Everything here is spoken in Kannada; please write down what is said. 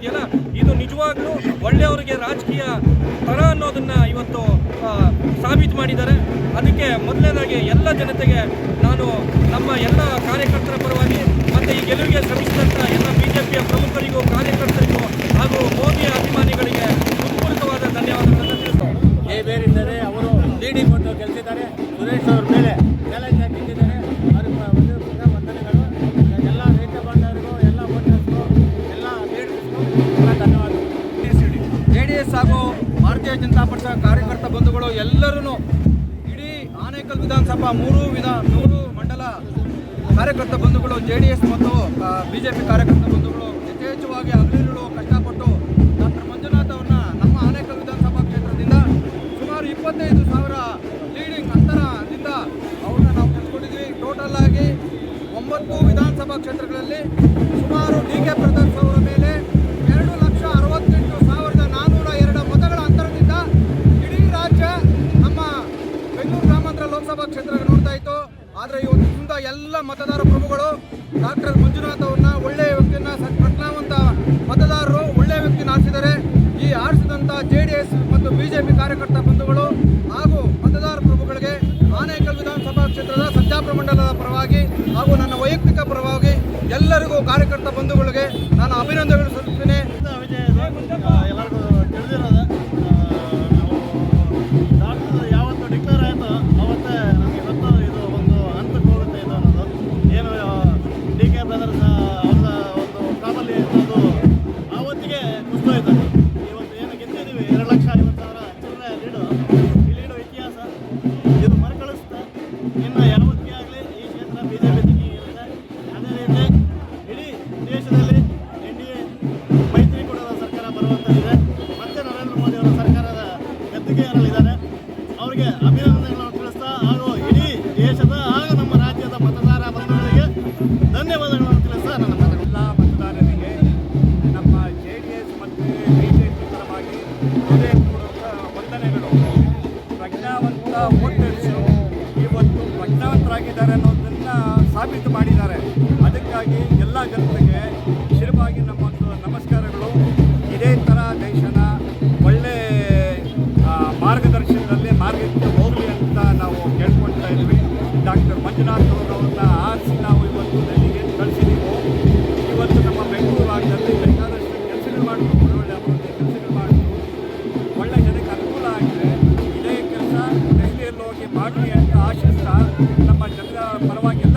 ಇದೆಯಲ್ಲ, ಇದು ನಿಜವಾಗ್ಲೂ ಒಳ್ಳೆಯವರಿಗೆ ರಾಜಕೀಯ ತರ ಅನ್ನೋದನ್ನ ಇವತ್ತು ಸಾಬೀತು ಮಾಡಿದ್ದಾರೆ. ಅದಕ್ಕೆ ಮೊದಲನೇದಾಗಿ ಎಲ್ಲ ಜನತೆಗೆ ನಾನು ನಮ್ಮ ಎಲ್ಲ ಕಾರ್ಯಕರ್ತರ ಪರವಾಗಿ ಮತ್ತು ಈ ಗೆಲುವಿಗೆ ಶ್ರಮಿಸಿದಂಥ ಎಲ್ಲ BJPಯ ಪ್ರಮುಖರಿಗೂ ಕಾರ್ಯಕರ್ತರಿಗೂ ಹಾಗೂ ಮೋದಿ ಅಭಿಮಾನಿಗಳಿಗೆ ಹೃತ್ಪೂರ್ವಕವಾದ ಧನ್ಯವಾದಗಳನ್ನು ತಿಳಿಸ್ತಾರೆ. ಬೇರಿದ್ದಾರೆ ಅವರು ಲೀಡಿಂಗ್ ಕೊಟ್ಟು ಗೆಲ್ತಿದ್ದಾರೆ. ಸುರೇಶ್ ಅವ್ರ ಮೇಲೆ ಚಾಲೆಂಜ್ ಹಾಕಿದ್ದಾರೆ. ಅವ್ರಿಗೆ ವಂದನೆಗಳು. ಎಲ್ಲ ರೈತ ಬಾಂಧವರಿಗೂ, ಎಲ್ಲ ವೋಟರ್ಸ್ಗೂ, ಎಲ್ಲ ಲೀಡರ್ಸ್ಗೂ ಧನ್ಯವಾದಗಳು. JDS ಹಾಗೂ ಭಾರತೀಯ ಜನತಾ ಪಕ್ಷ ಕಾರ್ಯಕರ್ತ ಬಂಧುಗಳು ಎಲ್ಲರೂ ಇಡೀ ಆನೇಕಲ್ ವಿಧಾನಸಭಾ ಮೂರು ಮಂಡಲ ಕಾರ್ಯಕರ್ತ ಬಂಧುಗಳು, JDS ಮತ್ತು BJP ಕಾರ್ಯಕರ್ತ ಬಂಧುಗಳು ಯಥೇಚ್ಛವಾಗಿ ಹಗಲಿರುಳು ಕಷ್ಟಪಟ್ಟು ಡಾಕ್ಟರ್ ಮಂಜುನಾಥ್ ಅವ್ರನ್ನ ನಮ್ಮ ಆನೇಕಲ್ ವಿಧಾನಸಭಾ ಕ್ಷೇತ್ರದಿಂದ ಸುಮಾರು 25,000 ಲೀಡಿಂಗ್ ಅಂತರದಿಂದ ಅವ್ರನ್ನ ನಾವು ಗೆಲ್ಸ್ಕೊಂಡಿದ್ವಿ. ಟೋಟಲ್ ಆಗಿ 9 ವಿಧಾನಸಭಾ ಕ್ಷೇತ್ರಗಳಲ್ಲಿ ಸುಮಾರು DK ಬ್ರದರ್ಸ್ ಅವರ ಮೇಲೆ 2,68,402 ಮತಗಳ ಅಂತರದಿಂದ ಇಡೀ ರಾಜ್ಯ ನಮ್ಮ ಬೆಂಗಳೂರು ಗ್ರಾಮಾಂತರ ಲೋಕಸಭಾ ಕ್ಷೇತ್ರಕ್ಕೆ ನೋಡ್ತಾ ಇತ್ತು. ಆದರೆ ಇವತ್ತಿನಿಂದ ಎಲ್ಲ ಮತದಾರ ಪ್ರಭುಗಳು ಡಾಕ್ಟರ್ ಮಂಜುನಾಥ್ ಅವ್ರನ್ನ ಒಳ್ಳೆಯ ವ್ಯಕ್ತಿಯನ್ನ, ಪ್ರಜ್ಞಾವಂತ ಮತದಾರರು ಒಳ್ಳೆಯ ವ್ಯಕ್ತಿನ ಆರಿಸಿದ್ದಾರೆ. ಈ ಆರಿಸಿದಂಥ JDS ಮತ್ತು BJP ಕಾರ್ಯಕರ್ತ ಬಂಧುಗಳು ಹಾಗೂ ಮತದಾರ ಪ್ರಭುಗಳಿಗೆ ಆನೇಕಲ್ ವಿಧಾನಸಭಾ ಕ್ಷೇತ್ರದ ಸಜ್ಜಾಪುರ ಮಂಡಲದ ಪರವಾಗಿ ಹಾಗೂ ನನ್ನ ವೈಯಕ್ತಿಕ ಪರವಾಗಿ ಎಲ್ಲರಿಗೂ ಕಾರ್ಯಕರ್ತ ಬಂಧುಗಳಿಗೆ ನಾನು ಅಭಿನಂದನೆಗಳು ಸಲ್ಲಿಸುತ್ತೇನೆ. ಎಲ್ಲರಿಗೂ ತಿಳಿದಿರೋದು, ಡಾಕ್ಟರ್ ಯಾವತ್ತು ಡಿಕ್ಲೇರ್ ಆಯಿತು ಅವತ್ತೇ ನಮಗೆ ಗೊತ್ತು ಇದು ಒಂದು ಹಂತಕ್ಕೆ ಹೋಗುತ್ತೆ ಇದು ಅನ್ನೋದು. ಏನು DK ಬ್ರದರ್ಸ್ ಅವ್ರ ಒಂದು ಪ್ರಾಬಲ್ಯ ಇತ್ತು, ಆವತ್ತಿಗೆ ಕುಸಿದೋಯ್ತು. ಇವತ್ತು ಏನು ಗೆದ್ದಿದ್ದೀವಿ 2,50,000 ಚಿಲ್ಲರೆ ಲೀಡು ಇತಿಹಾಸ ಇದು ಮರುಕಳಿಸುತ್ತೆ. ಇನ್ನು ಯಾವತ್ತಿಗೆ ಆಗಲಿ ಈ ಕ್ಷೇತ್ರ BJP ತೆಗಿ ಇರುತ್ತೆ. ಅದೇ ರೀತಿ ಇಡೀ ದೇಶದಲ್ಲಿ NDA ಮೈತ್ರಿಕೂಟದ ಸರ್ಕಾರ ಬರುವಂಥದ್ದಿದೆ. ಮತ್ತೆ ನರೇಂದ್ರ ಮೋದಿ ಅವರ ಸರ್ಕಾರದ ಗದ್ದುಗೆ ಏರಲಿದ್ದಾರೆ. ಅವರಿಗೆ ಅಭಿನಂದನೆಗಳನ್ನು ತಿಳಿಸ್ತಾ ಹಾಗೂ ಇಡೀ ದೇಶದ ಹಾಗೂ ನಮ್ಮ ರಾಜ್ಯದ ಮತದಾರ ಬಂಧುಗಳಿಗೆ ಧನ್ಯವಾದಗಳನ್ನು ತಿಳಿಸ್ತಾ ನನ್ನ ಎಲ್ಲ ಮತದಾರರಿಗೆ ನಮ್ಮ JDS ಮತ್ತು BJP ಪರವಾಗಿ ಹೃದಯಪೂರ್ವಕ ವಂದನೆಗಳು. ಪ್ರಜ್ಞಾವಂತ ವೋಟರ್ಸು ಇವತ್ತು ಪ್ರಜ್ಞಾವಂತರಾಗಿದ್ದಾರೆ ಅನ್ನೋದನ್ನು ಸಾಬೀತು ಮಾಡಿದ್ದಾರೆ. ಅದಕ್ಕಾಗಿ ಎಲ್ಲ ಜನತೆಗೆ ಶಿರವಾಗಿ ನಮ್ಮೊಂದು ನಮಸ್ಕಾರಗಳು. ಇದೇ ಥರ ದೇಶನ ಒಳ್ಳೆ ಮಾರ್ಗದರ್ಶನದಲ್ಲಿ ಮಾರ್ಗಕ್ಕೆ ಹೋಗಲಿ ಅಂತ ನಾವು ಕೇಳ್ಕೊಳ್ತಾ ಇದ್ವಿ. ಡಾಕ್ಟರ್ ಮಂಜುನಾಥ್ ಅವರನ್ನ ಆರಿಸಿ ನಾವು ಇವತ್ತು ಡೆಲ್ಲಿಗೆ ಕಳಿಸಿದ್ದೀವಿ. ಇವತ್ತು ನಮ್ಮ ಬೆಂಗಳೂರು ಭಾಗದಲ್ಲಿ ಬೇಕಾದಷ್ಟು ಕೆಲಸಗಳು ಮಾಡಿದ್ರು, ಒಳ್ಳೊಳ್ಳೆ ಅಭಿವೃದ್ಧಿ ಕೆಲಸಗಳು ಮಾಡಿದ್ರು, ಒಳ್ಳೆ ಜನಕ್ಕೆ ಅನುಕೂಲ ಆಗಿದೆ. ಇದೇ ಕೆಲಸ ಡೆಲ್ಲಿಯಲ್ಲಿ ಹೋಗಿ ಮಾಡಲಿ ಅಂತ ಆಶಿಸ್ತಾ ನಮ್ಮ ಜನರ ಪರವಾಗಿ ಎಲ್ಲ